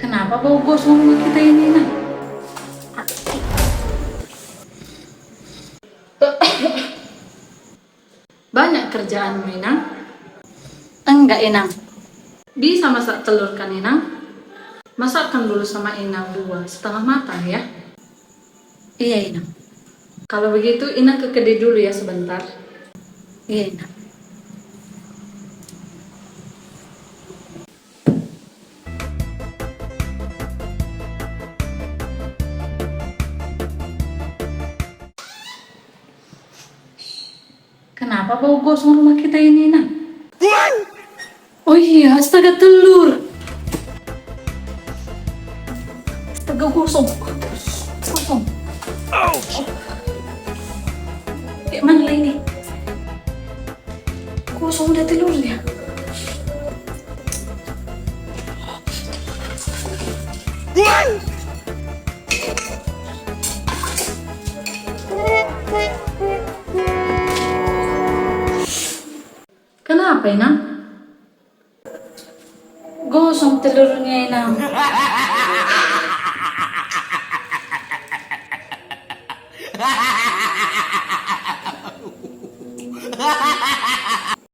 Kenapa bau gosong rumah kita ini, Inang? Banyak kerjaan, Inang? Enggak, Inang. Bisa masak telur kan, Inang? Masakkan dulu sama Inang 2,5 matang ya. Iya, Inang. Kalau begitu, Inang ke kedai dulu ya sebentar. Iya, Inang. Kenapa bau gosong rumah kita ini, Inang? Oh iya, astaga telur. Astaga gosong. Gosong. Kayak mana lah ini? Gosong udah telurnya. Kenapa, Inang? Gosong telurnya, Inang.